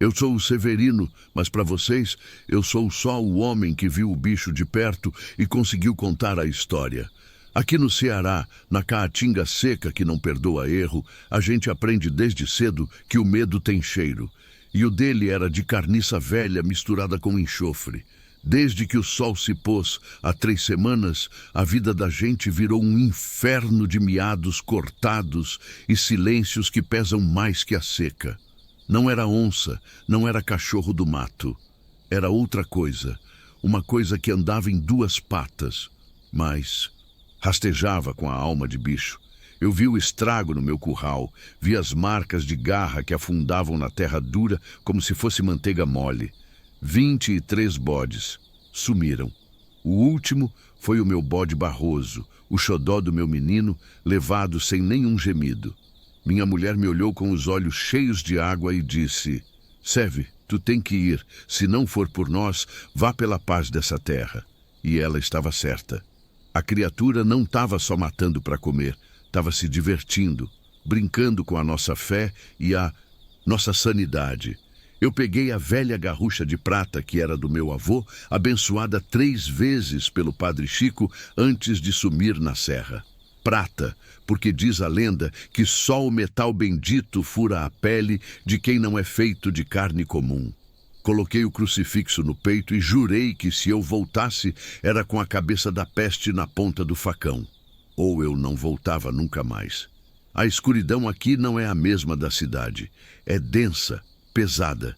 Eu sou o Severino, mas para vocês, eu sou só o homem que viu o bicho de perto e conseguiu contar a história. Aqui no Ceará, na caatinga seca que não perdoa erro, a gente aprende desde cedo que o medo tem cheiro. E o dele era de carniça velha misturada com enxofre. Desde que o sol se pôs, há 3 semanas, a vida da gente virou um inferno de miados cortados e silêncios que pesam mais que a seca. Não era onça, não era cachorro do mato. Era outra coisa, uma coisa que andava em 2 patas, mas rastejava com a alma de bicho. Eu vi o estrago no meu curral, vi as marcas de garra que afundavam na terra dura como se fosse manteiga mole. 23 bodes sumiram. O último foi o meu bode Barroso, o xodó do meu menino, levado sem nenhum gemido. Minha mulher me olhou com os olhos cheios de água e disse: Seve, tu tem que ir. Se não for por nós, vá pela paz dessa terra. E ela estava certa. A criatura não estava só matando para comer, estava se divertindo, brincando com a nossa fé e a nossa sanidade. Eu peguei a velha garrucha de prata que era do meu avô, abençoada 3 vezes pelo Padre Chico antes de sumir na serra. Prata, porque diz a lenda que só o metal bendito fura a pele de quem não é feito de carne comum. Coloquei o crucifixo no peito e jurei que se eu voltasse era com a cabeça da peste na ponta do facão. Ou eu não voltava nunca mais. A escuridão aqui não é a mesma da cidade. É densa, pesada,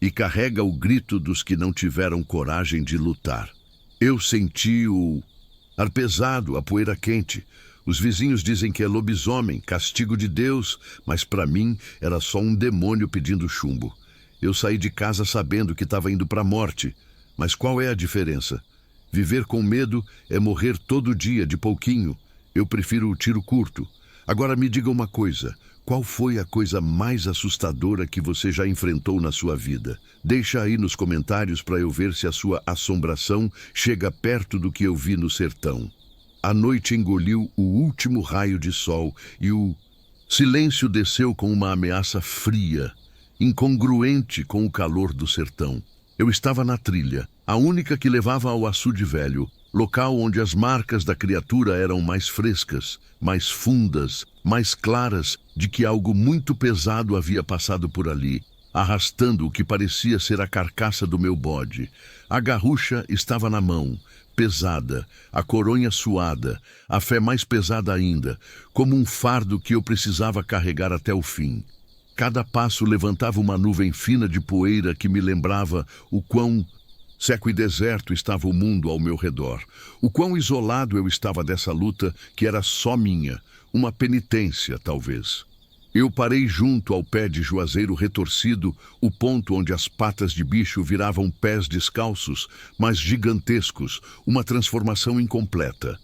e carrega o grito dos que não tiveram coragem de lutar. Eu senti o ar pesado, a poeira quente. Os vizinhos dizem que é lobisomem, castigo de Deus, mas para mim era só um demônio pedindo chumbo. Eu saí de casa sabendo que estava indo para a morte, mas qual é a diferença? Viver com medo é morrer todo dia, de pouquinho. Eu prefiro o tiro curto. Agora me diga uma coisa. Qual foi a coisa mais assustadora que você já enfrentou na sua vida? Deixa aí nos comentários para eu ver se a sua assombração chega perto do que eu vi no sertão. A noite engoliu o último raio de sol e o silêncio desceu com uma ameaça fria, incongruente com o calor do sertão. Eu estava na trilha, a única que levava ao açude velho, local onde as marcas da criatura eram mais frescas, mais fundas, mais claras de que algo muito pesado havia passado por ali, arrastando o que parecia ser a carcaça do meu bode. A garrucha estava na mão, pesada, a coronha suada, a fé mais pesada ainda, como um fardo que eu precisava carregar até o fim. Cada passo levantava uma nuvem fina de poeira que me lembrava o quão seco e deserto estava o mundo ao meu redor. O quão isolado eu estava dessa luta que era só minha, uma penitência, talvez. Eu parei junto ao pé de juazeiro retorcido, o ponto onde as patas de bicho viravam pés descalços, mas gigantescos, uma transformação incompleta.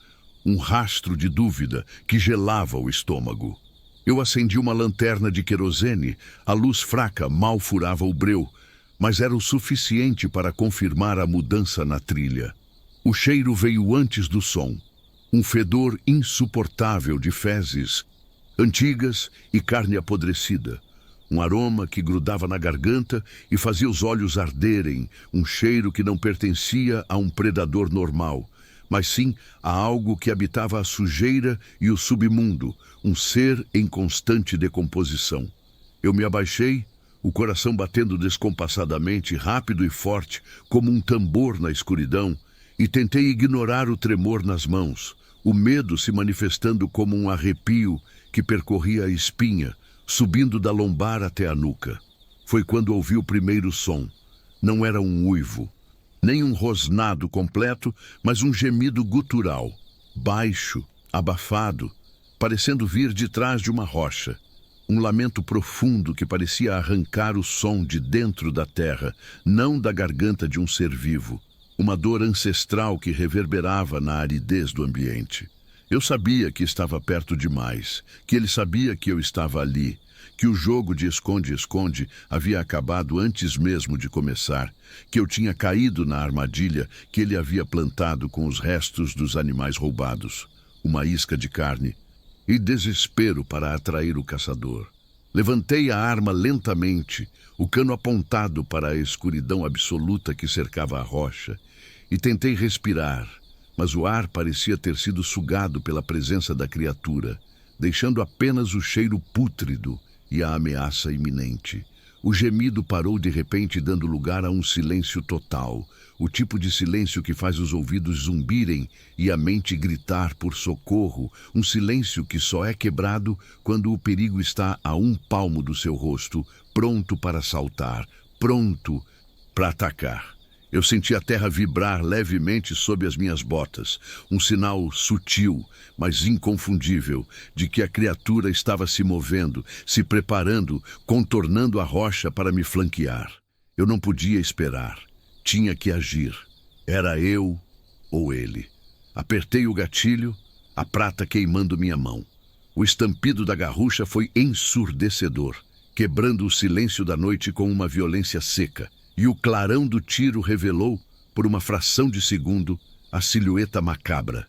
Um rastro de dúvida que gelava o estômago. Eu acendi uma lanterna de querosene, a luz fraca mal furava o breu, mas era o suficiente para confirmar a mudança na trilha. O cheiro veio antes do som. Um fedor insuportável de fezes antigas e carne apodrecida. Um aroma que grudava na garganta e fazia os olhos arderem, um cheiro que não pertencia a um predador normal, mas sim a algo que habitava a sujeira e o submundo, um ser em constante decomposição. Eu me abaixei, o coração batendo descompassadamente, rápido e forte, como um tambor na escuridão, e tentei ignorar o tremor nas mãos, o medo se manifestando como um arrepio que percorria a espinha, subindo da lombar até a nuca. Foi quando ouvi o primeiro som. Não era um uivo, nem um rosnado completo, mas um gemido gutural, baixo, abafado, parecendo vir de trás de uma rocha. Um lamento profundo que parecia arrancar o som de dentro da terra, não da garganta de um ser vivo. Uma dor ancestral que reverberava na aridez do ambiente. Eu sabia que estava perto demais, que ele sabia que eu estava ali, que o jogo de esconde-esconde havia acabado antes mesmo de começar, que eu tinha caído na armadilha que ele havia plantado com os restos dos animais roubados, uma isca de carne e desespero para atrair o caçador. Levantei a arma lentamente, o cano apontado para a escuridão absoluta que cercava a rocha, e tentei respirar, mas o ar parecia ter sido sugado pela presença da criatura, deixando apenas o cheiro pútrido e a ameaça iminente. O gemido parou de repente, dando lugar a um silêncio total, o tipo de silêncio que faz os ouvidos zumbirem e a mente gritar por socorro, um silêncio que só é quebrado quando o perigo está a um palmo do seu rosto, pronto para saltar, pronto para atacar. Eu senti a terra vibrar levemente sob as minhas botas, um sinal sutil, mas inconfundível, de que a criatura estava se movendo, se preparando, contornando a rocha para me flanquear. Eu não podia esperar. Tinha que agir. Era eu ou ele. Apertei o gatilho, a prata queimando minha mão. O estampido da garrucha foi ensurdecedor, quebrando o silêncio da noite com uma violência seca. E o clarão do tiro revelou, por uma fração de segundo, a silhueta macabra.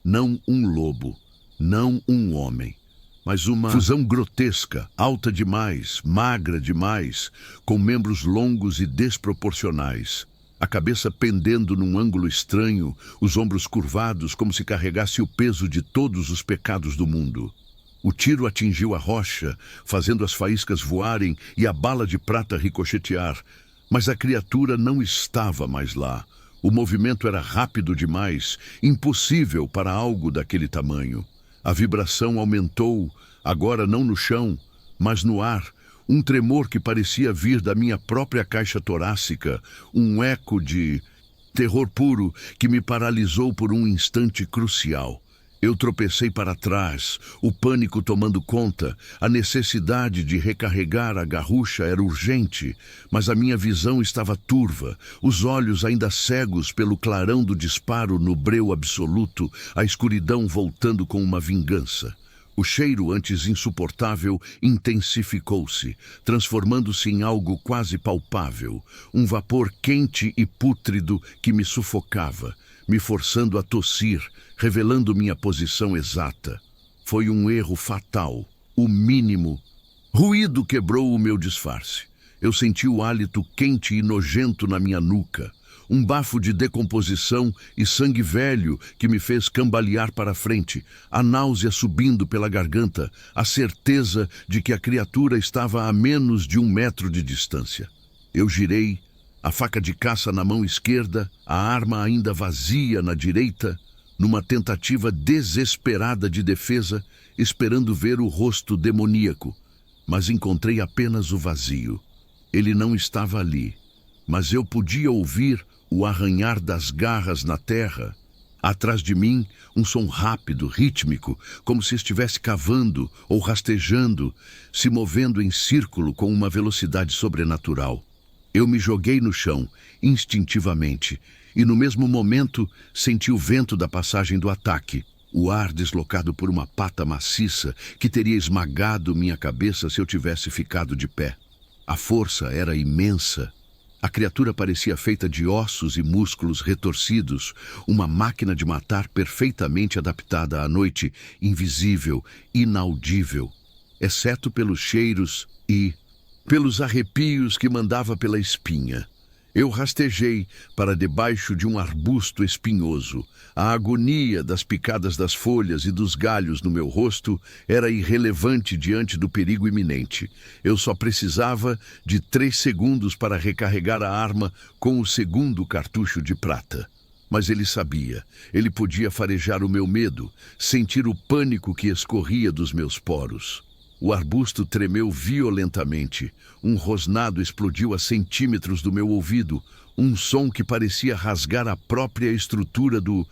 Não um lobo, não um homem, mas uma fusão grotesca, alta demais, magra demais, com membros longos e desproporcionais. A cabeça pendendo num ângulo estranho, os ombros curvados como se carregasse o peso de todos os pecados do mundo. O tiro atingiu a rocha, fazendo as faíscas voarem e a bala de prata ricochetear. Mas a criatura não estava mais lá. O movimento era rápido demais, impossível para algo daquele tamanho. A vibração aumentou, agora não no chão, mas no ar, um tremor que parecia vir da minha própria caixa torácica, um eco de terror puro que me paralisou por um instante crucial. Eu tropecei para trás, o pânico tomando conta, a necessidade de recarregar a garrucha era urgente, mas a minha visão estava turva, os olhos ainda cegos pelo clarão do disparo no breu absoluto, a escuridão voltando com uma vingança. O cheiro, antes insuportável, intensificou-se, transformando-se em algo quase palpável, um vapor quente e pútrido que me sufocava, me forçando a tossir, revelando minha posição exata. Foi um erro fatal, o mínimo. Ruído quebrou o meu disfarce. Eu senti o hálito quente e nojento na minha nuca, um bafo de decomposição e sangue velho que me fez cambalear para frente, a náusea subindo pela garganta, a certeza de que a criatura estava a menos de 1 metro de distância. Eu girei, a faca de caça na mão esquerda, a arma ainda vazia na direita, numa tentativa desesperada de defesa, esperando ver o rosto demoníaco. Mas encontrei apenas o vazio. Ele não estava ali, mas eu podia ouvir o arranhar das garras na terra. Atrás de mim, um som rápido, rítmico, como se estivesse cavando ou rastejando, se movendo em círculo com uma velocidade sobrenatural. Eu me joguei no chão, instintivamente, e no mesmo momento senti o vento da passagem do ataque, o ar deslocado por uma pata maciça que teria esmagado minha cabeça se eu tivesse ficado de pé. A força era imensa. A criatura parecia feita de ossos e músculos retorcidos, uma máquina de matar perfeitamente adaptada à noite, invisível, inaudível, exceto pelos cheiros e pelos arrepios que mandava pela espinha. Eu rastejei para debaixo de um arbusto espinhoso. A agonia das picadas das folhas e dos galhos no meu rosto era irrelevante diante do perigo iminente. Eu só precisava de 3 segundos para recarregar a arma com o segundo cartucho de prata. Mas ele sabia, ele podia farejar o meu medo, sentir o pânico que escorria dos meus poros. O arbusto tremeu violentamente. Um rosnado explodiu a centímetros do meu ouvido. Um som que parecia rasgar a própria estrutura do...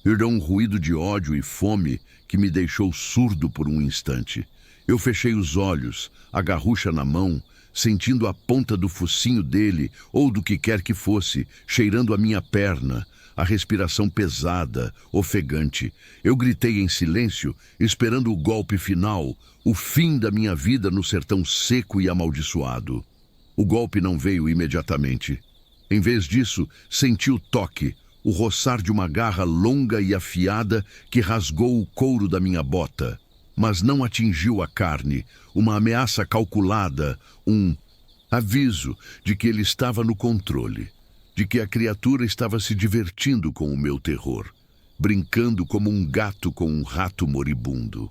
Era um ruído de ódio e fome que me deixou surdo por um instante. Eu fechei os olhos, a garrucha na mão, sentindo a ponta do focinho dele, ou do que quer que fosse, cheirando a minha perna, a respiração pesada, ofegante. Eu gritei em silêncio, esperando o golpe final, o fim da minha vida no sertão seco e amaldiçoado. O golpe não veio imediatamente. Em vez disso, senti o toque, o roçar de uma garra longa e afiada que rasgou o couro da minha bota. mas não atingiu a carne. Uma ameaça calculada, um aviso de que ele estava no controle, de que a criatura estava se divertindo com o meu terror, brincando como um gato com um rato moribundo.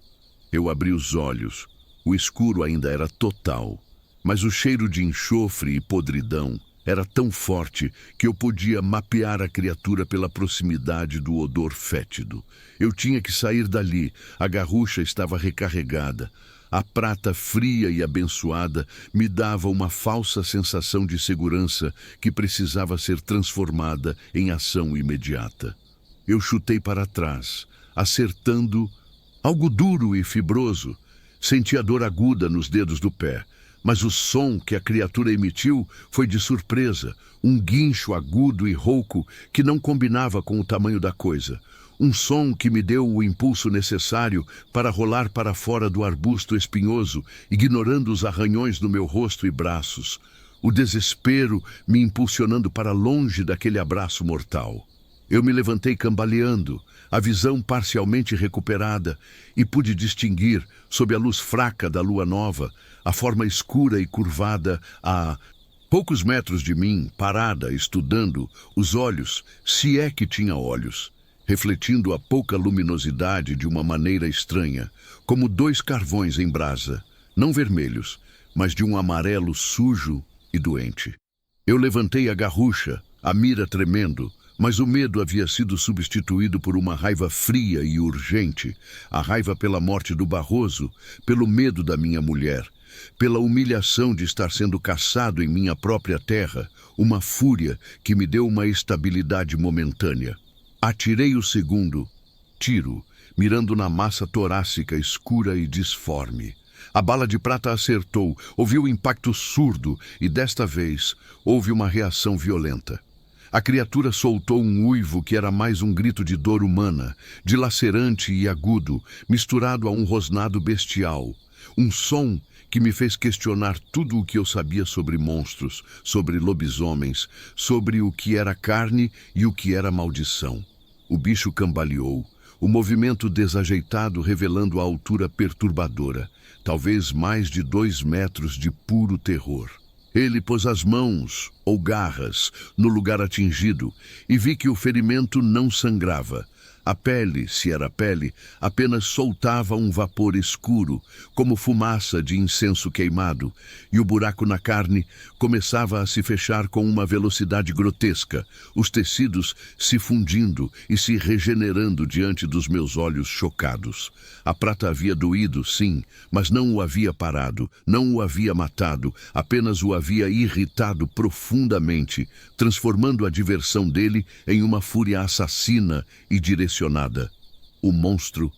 Eu abri os olhos. O escuro ainda era total, mas o cheiro de enxofre e podridão era tão forte que eu podia mapear a criatura pela proximidade do odor fétido. Eu tinha que sair dali. A garrucha estava recarregada. A prata fria e abençoada me dava uma falsa sensação de segurança que precisava ser transformada em ação imediata. Eu chutei para trás, acertando algo duro e fibroso. Senti a dor aguda nos dedos do pé, mas o som que a criatura emitiu foi de surpresa, um guincho agudo e rouco que não combinava com o tamanho da coisa. Um som que me deu o impulso necessário para rolar para fora do arbusto espinhoso, ignorando os arranhões no meu rosto e braços. O desespero me impulsionando para longe daquele abraço mortal. Eu me levantei cambaleando, a visão parcialmente recuperada, e pude distinguir, sob a luz fraca da lua nova, a forma escura e curvada a poucos metros de mim, parada, estudando, os olhos, se é que tinha olhos, refletindo a pouca luminosidade de uma maneira estranha, como dois carvões em brasa, não vermelhos, mas de um amarelo sujo e doente. Eu levantei a garrucha, a mira tremendo, mas o medo havia sido substituído por uma raiva fria e urgente, a raiva pela morte do Barroso, pelo medo da minha mulher, pela humilhação de estar sendo caçado em minha própria terra, uma fúria que me deu uma estabilidade momentânea. Atirei o segundo tiro, mirando na massa torácica escura e disforme. A bala de prata acertou, ouvi o impacto surdo e, desta vez, houve uma reação violenta. A criatura soltou um uivo que era mais um grito de dor humana, dilacerante e agudo, misturado a um rosnado bestial. Um som que me fez questionar tudo o que eu sabia sobre monstros, sobre lobisomens, sobre o que era carne e o que era maldição. O bicho cambaleou, o movimento desajeitado revelando a altura perturbadora, talvez mais de 2 metros de puro terror. Ele pôs as mãos, ou garras, no lugar atingido e vi que o ferimento não sangrava. A pele, se era pele, apenas soltava um vapor escuro, como fumaça de incenso queimado, e o buraco na carne começava a se fechar com uma velocidade grotesca, os tecidos se fundindo e se regenerando diante dos meus olhos chocados. A prata havia doído, sim, mas não o havia parado, não o havia matado, apenas o havia irritado profundamente, transformando a diversão dele em uma fúria assassina e direcionada. O monstro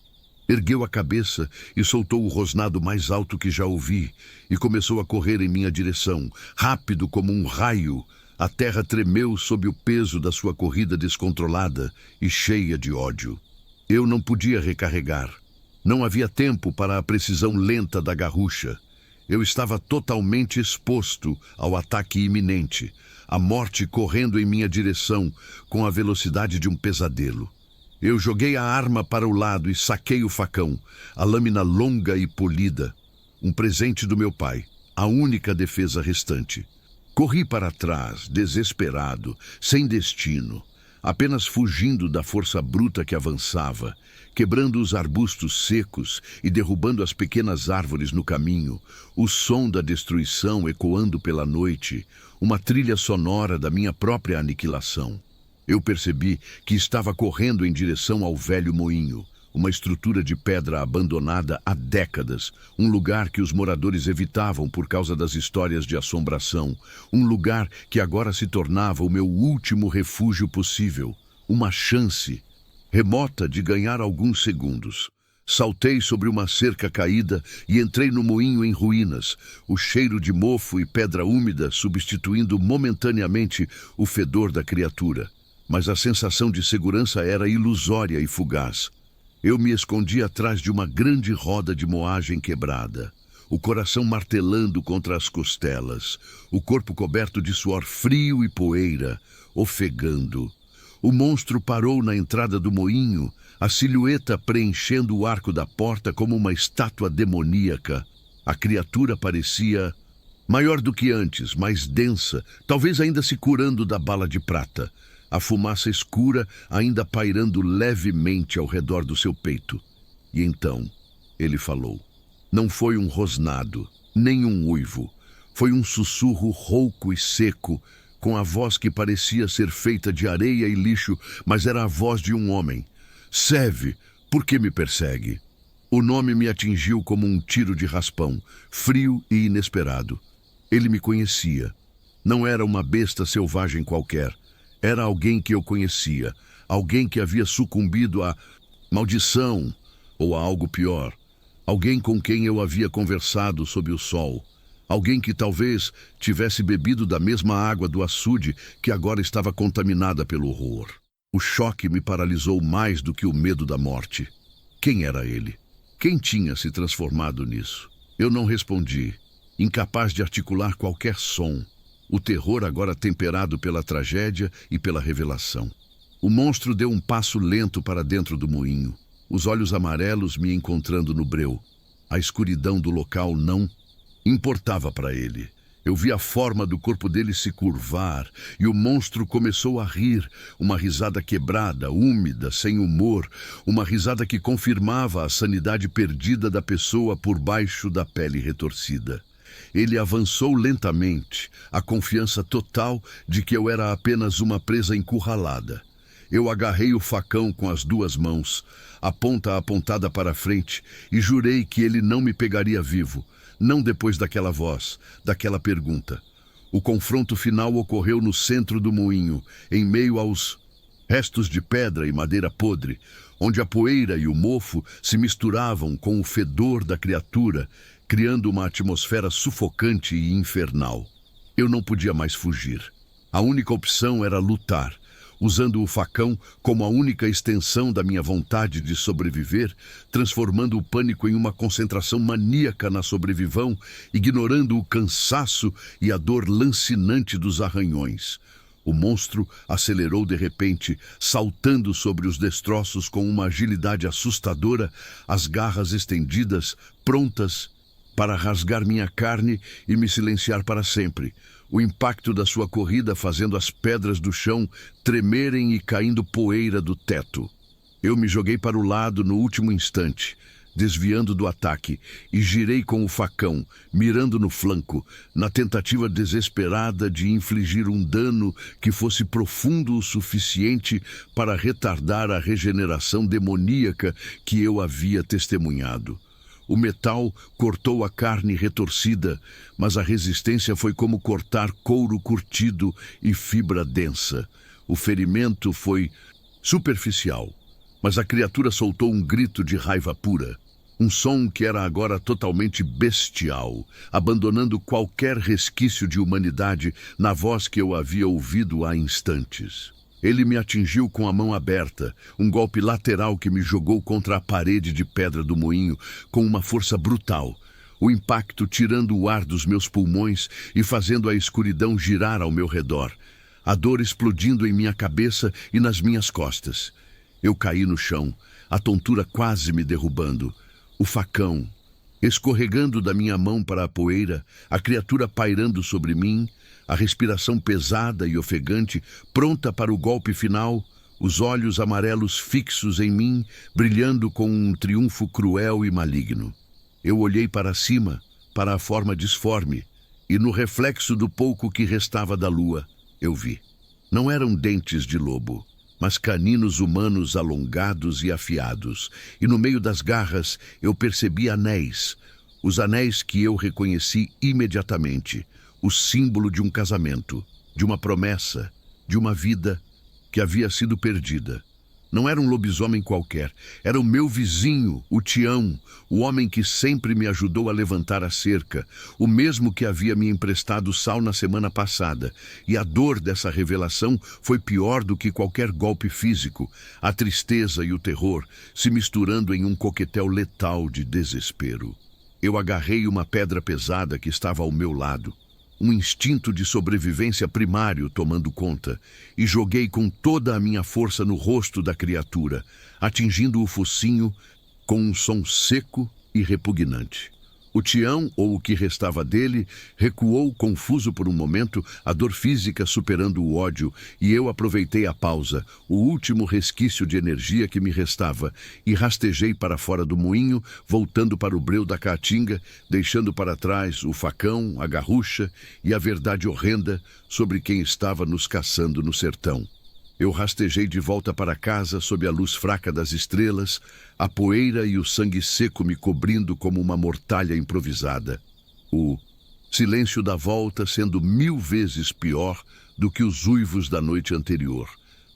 ergueu a cabeça e soltou o rosnado mais alto que já ouvi e começou a correr em minha direção, rápido como um raio. A terra tremeu sob o peso da sua corrida descontrolada e cheia de ódio. Eu não podia recarregar. Não havia tempo para a precisão lenta da garrucha. Eu estava totalmente exposto ao ataque iminente, a morte correndo em minha direção com a velocidade de um pesadelo. Eu joguei a arma para o lado e saquei o facão, a lâmina longa e polida, um presente do meu pai, a única defesa restante. Corri para trás, desesperado, sem destino, apenas fugindo da força bruta que avançava, quebrando os arbustos secos e derrubando as pequenas árvores no caminho, o som da destruição ecoando pela noite, uma trilha sonora da minha própria aniquilação. Eu percebi que estava correndo em direção ao velho moinho, uma estrutura de pedra abandonada há décadas, um lugar que os moradores evitavam por causa das histórias de assombração, um lugar que agora se tornava o meu último refúgio possível, uma chance remota de ganhar alguns segundos. Saltei sobre uma cerca caída e entrei no moinho em ruínas, o cheiro de mofo e pedra úmida substituindo momentaneamente o fedor da criatura. Mas a sensação de segurança era ilusória e fugaz. Eu me escondi atrás de uma grande roda de moagem quebrada, o coração martelando contra as costelas, o corpo coberto de suor frio e poeira, ofegando. O monstro parou na entrada do moinho, a silhueta preenchendo o arco da porta como uma estátua demoníaca. A criatura parecia maior do que antes, mais densa, talvez ainda se curando da bala de prata. A fumaça escura ainda pairando levemente ao redor do seu peito. E então ele falou. Não foi um rosnado, nem um uivo. Foi um sussurro rouco e seco, com a voz que parecia ser feita de areia e lixo, mas era a voz de um homem. Seve, por que me persegue? O nome me atingiu como um tiro de raspão, frio e inesperado. Ele me conhecia. Não era uma besta selvagem qualquer. Era alguém que eu conhecia, alguém que havia sucumbido à maldição ou a algo pior. Alguém com quem eu havia conversado sob o sol. Alguém que talvez tivesse bebido da mesma água do açude que agora estava contaminada pelo horror. O choque me paralisou mais do que o medo da morte. Quem era ele? Quem tinha se transformado nisso? Eu não respondi, incapaz de articular qualquer som. O terror agora temperado pela tragédia e pela revelação. O monstro deu um passo lento para dentro do moinho, os olhos amarelos me encontrando no breu. A escuridão do local não importava para ele. Eu vi a forma do corpo dele se curvar e o monstro começou a rir, uma risada quebrada, úmida, sem humor, uma risada que confirmava a sanidade perdida da pessoa por baixo da pele retorcida. Ele avançou lentamente, a confiança total de que eu era apenas uma presa encurralada. Eu agarrei o facão com as duas mãos, a ponta apontada para frente, e jurei que ele não me pegaria vivo, não depois daquela voz, daquela pergunta. O confronto final ocorreu no centro do moinho, em meio aos restos de pedra e madeira podre, onde a poeira e o mofo se misturavam com o fedor da criatura, criando uma atmosfera sufocante e infernal. Eu não podia mais fugir. A única opção era lutar, usando o facão como a única extensão da minha vontade de sobreviver, transformando o pânico em uma concentração maníaca na sobrevivão, ignorando o cansaço e a dor lancinante dos arranhões. O monstro acelerou de repente, saltando sobre os destroços com uma agilidade assustadora, as garras estendidas, prontas para rasgar minha carne e me silenciar para sempre. O impacto da sua corrida fazendo as pedras do chão tremerem e caindo poeira do teto. Eu me joguei para o lado no último instante, desviando do ataque, e girei com o facão, mirando no flanco, na tentativa desesperada de infligir um dano que fosse profundo o suficiente para retardar a regeneração demoníaca que eu havia testemunhado. O metal cortou a carne retorcida, mas a resistência foi como cortar couro curtido e fibra densa. O ferimento foi superficial, mas a criatura soltou um grito de raiva pura. Um som que era agora totalmente bestial, abandonando qualquer resquício de humanidade na voz que eu havia ouvido há instantes. Ele me atingiu com a mão aberta, um golpe lateral que me jogou contra a parede de pedra do moinho com uma força brutal. O impacto tirando o ar dos meus pulmões e fazendo a escuridão girar ao meu redor. A dor explodindo em minha cabeça e nas minhas costas. Eu caí no chão, a tontura quase me derrubando. O facão, escorregando da minha mão para a poeira, a criatura pairando sobre mim, a respiração pesada e ofegante, pronta para o golpe final, os olhos amarelos fixos em mim, brilhando com um triunfo cruel e maligno. Eu olhei para cima, para a forma disforme, e no reflexo do pouco que restava da lua, eu vi. Não eram dentes de lobo, mas caninos humanos alongados e afiados, e no meio das garras eu percebi anéis, os anéis que eu reconheci imediatamente, o símbolo de um casamento, de uma promessa, de uma vida que havia sido perdida. Não era um lobisomem qualquer, era o meu vizinho, o Tião, o homem que sempre me ajudou a levantar a cerca, o mesmo que havia me emprestado sal na semana passada, e a dor dessa revelação foi pior do que qualquer golpe físico, a tristeza e o terror se misturando em um coquetel letal de desespero. Eu agarrei uma pedra pesada que estava ao meu lado. um instinto de sobrevivência primário tomando conta, e joguei com toda a minha força no rosto da criatura, atingindo o focinho com um som seco e repugnante. O Tião, ou o que restava dele, recuou confuso por um momento, a dor física superando o ódio, e eu aproveitei a pausa, o último resquício de energia que me restava, e rastejei para fora do moinho, voltando para o breu da caatinga, deixando para trás o facão, a garrucha e a verdade horrenda sobre quem estava nos caçando no sertão. Eu rastejei de volta para casa sob a luz fraca das estrelas, a poeira e o sangue seco me cobrindo como uma mortalha improvisada. O silêncio da volta sendo 1000 vezes pior do que os uivos da noite anterior,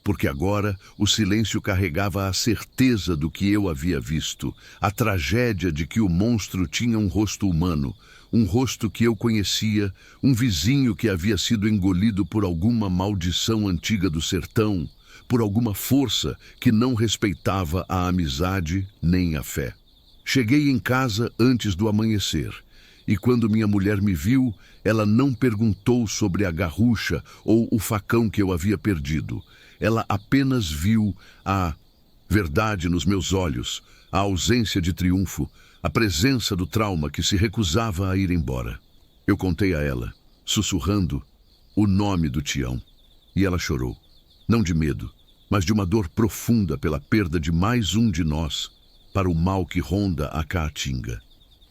porque agora o silêncio carregava a certeza do que eu havia visto, a tragédia de que o monstro tinha um rosto humano, um rosto que eu conhecia, um vizinho que havia sido engolido por alguma maldição antiga do sertão, por alguma força que não respeitava a amizade nem a fé. Cheguei em casa antes do amanhecer, e quando minha mulher me viu, ela não perguntou sobre a garrucha ou o facão que eu havia perdido. Ela apenas viu a verdade nos meus olhos, a ausência de triunfo, a presença do trauma que se recusava a ir embora. Eu contei a ela, sussurrando, o nome do Tião, e ela chorou, não de medo, mas de uma dor profunda pela perda de mais um de nós, para o mal que ronda a caatinga.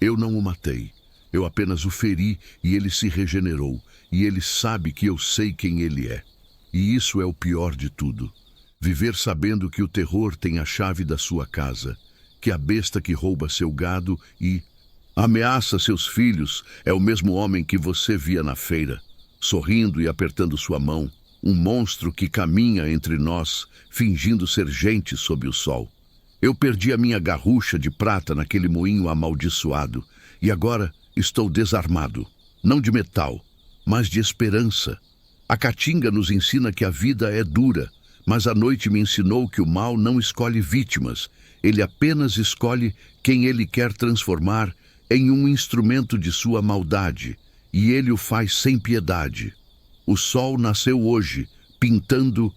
Eu não o matei, eu apenas o feri e ele se regenerou, e ele sabe que eu sei quem ele é. E isso é o pior de tudo, viver sabendo que o terror tem a chave da sua casa, que a besta que rouba seu gado e ameaça seus filhos é o mesmo homem que você via na feira, sorrindo e apertando sua mão, um monstro que caminha entre nós, fingindo ser gente sob o sol. Eu perdi a minha garrucha de prata naquele moinho amaldiçoado, e agora estou desarmado, não de metal, mas de esperança. A caatinga nos ensina que a vida é dura, mas a noite me ensinou que o mal não escolhe vítimas, ele apenas escolhe quem ele quer transformar em um instrumento de sua maldade, e ele o faz sem piedade. O sol nasceu hoje, pintando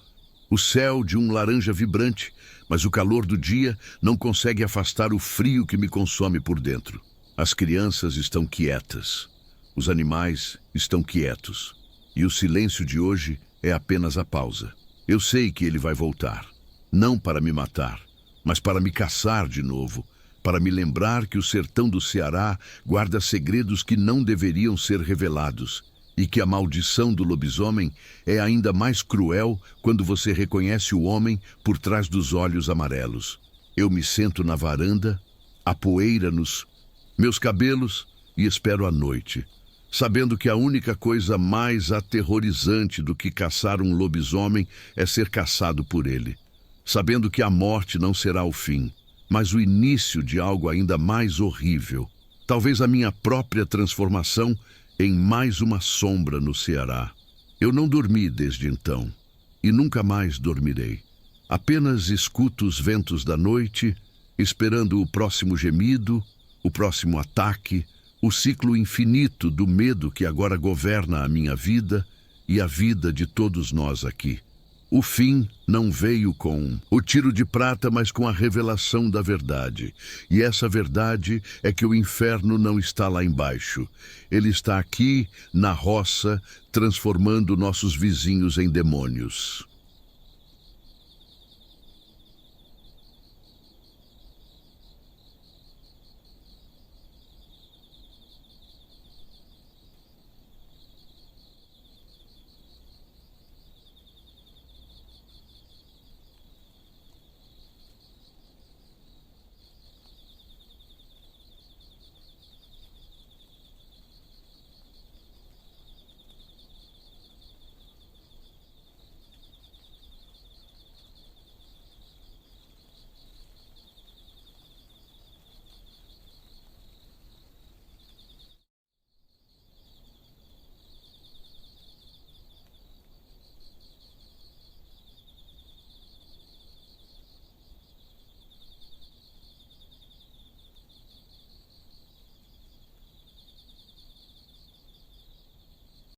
o céu de um laranja vibrante, mas o calor do dia não consegue afastar o frio que me consome por dentro. As crianças estão quietas, os animais estão quietos, e o silêncio de hoje é apenas a pausa. Eu sei que ele vai voltar, não para me matar, mas para me caçar de novo, para me lembrar que o sertão do Ceará guarda segredos que não deveriam ser revelados, e que a maldição do lobisomem é ainda mais cruel quando você reconhece o homem por trás dos olhos amarelos. Eu me sento na varanda, a poeira nos meus cabelos e espero a noite, sabendo que a única coisa mais aterrorizante do que caçar um lobisomem é ser caçado por ele. Sabendo que a morte não será o fim, mas o início de algo ainda mais horrível. Talvez a minha própria transformação em mais uma sombra no Ceará. Eu não dormi desde então, e nunca mais dormirei. Apenas escuto os ventos da noite, esperando o próximo gemido, o próximo ataque, o ciclo infinito do medo que agora governa a minha vida e a vida de todos nós aqui. O fim não veio com o tiro de prata, mas com a revelação da verdade. E essa verdade é que o inferno não está lá embaixo. Ele está aqui, na roça, transformando nossos vizinhos em demônios.